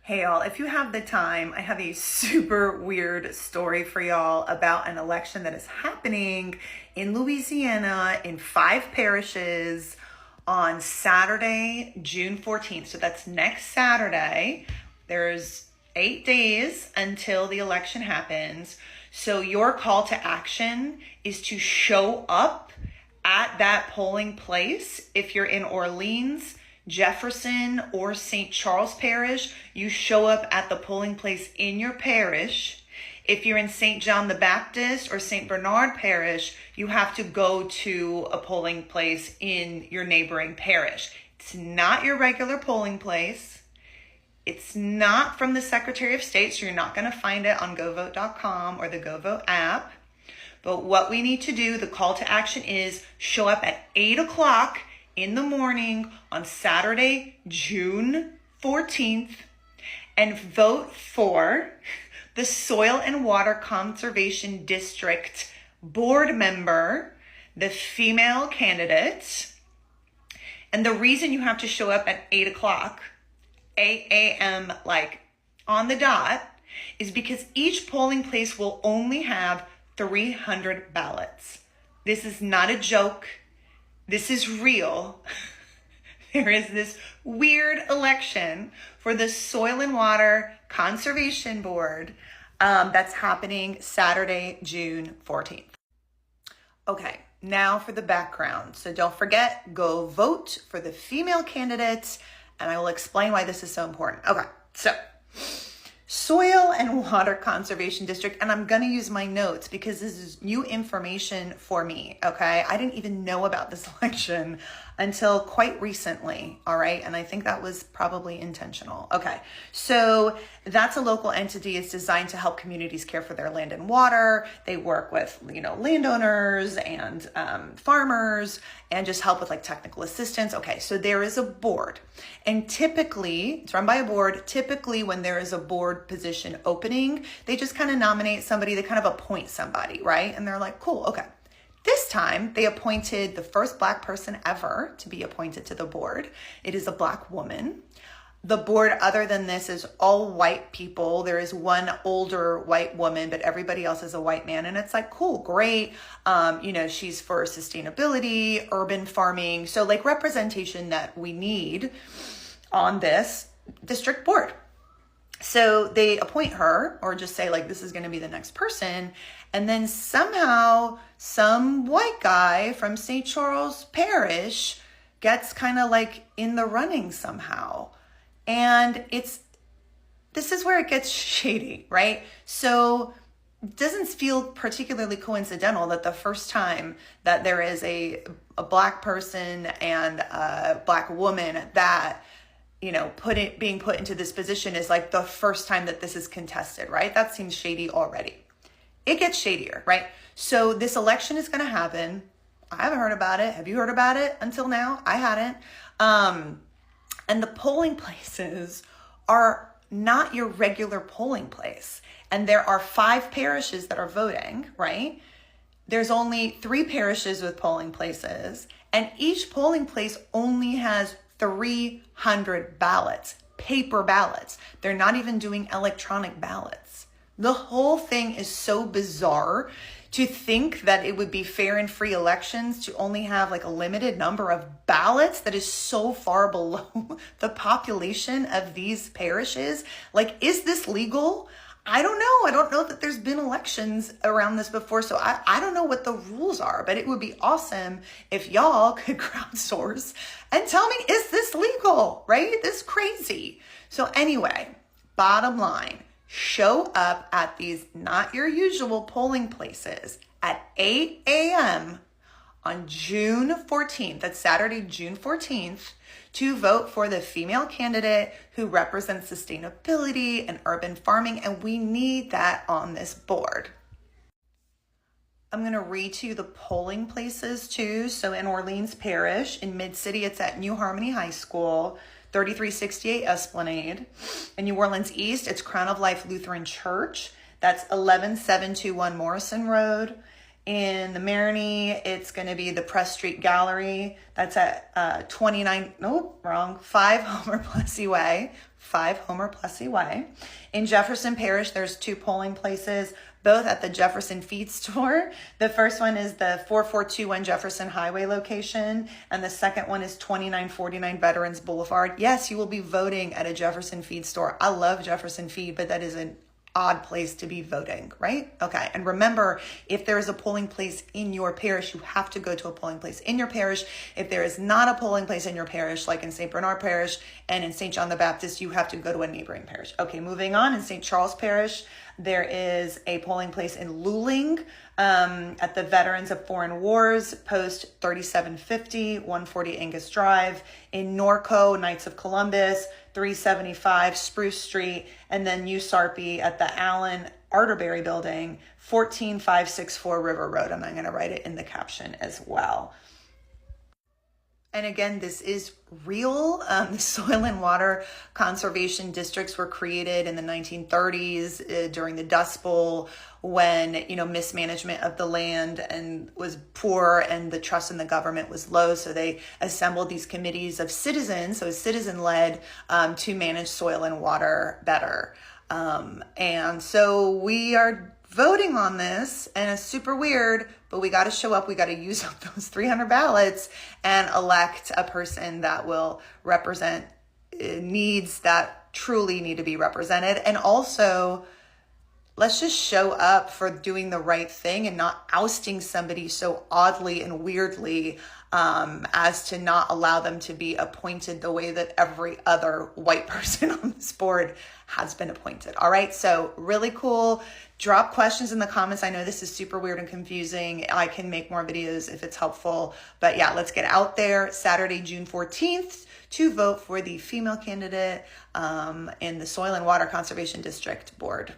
Hey y'all, if you have the time, I have a super weird story for y'all about an election that is happening in Louisiana in 5 parishes on Saturday, June 14th. So that's next Saturday. There's 8 days until the election happens. So your call to action is to show up at that polling place. If you're in Orleans, Jefferson, or St. Charles Parish, you show up at the polling place in your parish. If you're in St. John the Baptist or St. Bernard Parish, you have to go to a polling place in your neighboring parish. It's not your regular polling place. It's not from the Secretary of State, so you're not going to find it on govote.com or the GoVote app. But what we need to do, the call to action is show up at 8 o'clock in the morning on Saturday, June 14th, and vote for the Soil and Water Conservation District board member, the female candidate. And the reason you have to show up at 8 o'clock, 8 a.m., like on the dot, is because each polling place will only have 300 ballots. This is not a joke. This is real. There is this weird election for the Soil and Water Conservation Board that's happening Saturday, June 14th. Okay, now for the background. So don't forget, go vote for the female candidates, and I will explain why this is so important. Okay, so Soil and Water Conservation District, and I'm going to use my notes because this is new information for me, okay? I didn't even know about this election until quite recently, all right? And I think that was probably intentional. Okay, so that's a local entity. It's designed to help communities care for their land and water. They work with, landowners and farmers and just help with like technical assistance. Okay, so there is a board, and typically it's run by a board. Typically when there is a board position opening, they just kind of nominate somebody, they kind of appoint somebody, right? And they're like, cool, okay. This time, they appointed the first Black person ever to be appointed to the board. It is a Black woman. The board, other than this, is all white people. There is one older white woman, but everybody else is a white man. And it's like, cool, great. She's for sustainability, urban farming. So like representation that we need on this district board. So they appoint her, or just say like, this is going to be the next person. And then somehow some white guy from St. Charles Parish gets kind of like in the running somehow. And this is where it gets shady, right? So it doesn't feel particularly coincidental that the first time that there is a Black person and a Black woman that being put into this position is like the first time that this is contested, right? That seems shady already. It gets shadier, right? So this election is going to happen. I haven't heard about it. Have you heard about it until now? I hadn't. And the polling places are not your regular polling place. And there are 5 parishes that are voting, right? There's only 3 parishes with polling places, and each polling place only has 300 ballots, paper ballots. They're not even doing electronic ballots. The whole thing is so bizarre to think that it would be fair and free elections to only have like a limited number of ballots that is so far below the population of these parishes. Like, is this legal? I don't know. I don't know that there's been elections around this before, so I don't know what the rules are, but it would be awesome if y'all could crowdsource and tell me, is this legal, right? This is crazy. So anyway, bottom line, show up at these not your usual polling places at 8 a.m. on June 14th, that's Saturday, June 14th, to vote for the female candidate who represents sustainability and urban farming, and we need that on this board. I'm going to read to you the polling places too. So in Orleans Parish, in Mid-City, it's at New Harmony High School, 3368 Esplanade. In New Orleans East, it's Crown of Life Lutheran Church. That's 11721 Morrison Road. In the Marigny, it's going to be the Press Street Gallery. That's at 5 Homer Plessy Way. 5 Homer Plessy Way. In Jefferson Parish, there's 2 polling places, both at the Jefferson Feed Store. The first one is the 4421 Jefferson Highway location, and the second one is 2949 Veterans Boulevard. Yes, you will be voting at a Jefferson Feed Store. I love Jefferson Feed, but that is an odd place to be voting, right? Okay. And remember, if there is a polling place in your parish, you have to go to a polling place in your parish. If there is not a polling place in your parish, like in St. Bernard Parish and in St. John the Baptist, you have to go to a neighboring parish. Okay, moving on. In St. Charles Parish, there is a polling place in Luling at the Veterans of Foreign Wars, post 3750, 140 Angus Drive. In Norco, Knights of Columbus, 375 Spruce Street, and then USARPI at the Allen Arterberry Building, 14564 River Road. And I'm going to write it in the caption as well. And again, this is real. The soil and water conservation districts were created in the 1930s during the Dust Bowl, when, mismanagement of the land and was poor and the trust in the government was low. So they assembled these committees of citizens, so citizen-led, to manage soil and water better. And so we are voting on this, and it's super weird, but we got to show up. We got to use up those 300 ballots and elect a person that will represent needs that truly need to be represented. And also, let's just show up for doing the right thing and not ousting somebody so oddly and weirdly as to not allow them to be appointed the way that every other white person on this board has been appointed. All right, so really cool. Drop questions in the comments. I know this is super weird and confusing. I can make more videos if it's helpful. But yeah, let's get out there Saturday, June 14th to vote for the female candidate in the Soil and Water Conservation District Board.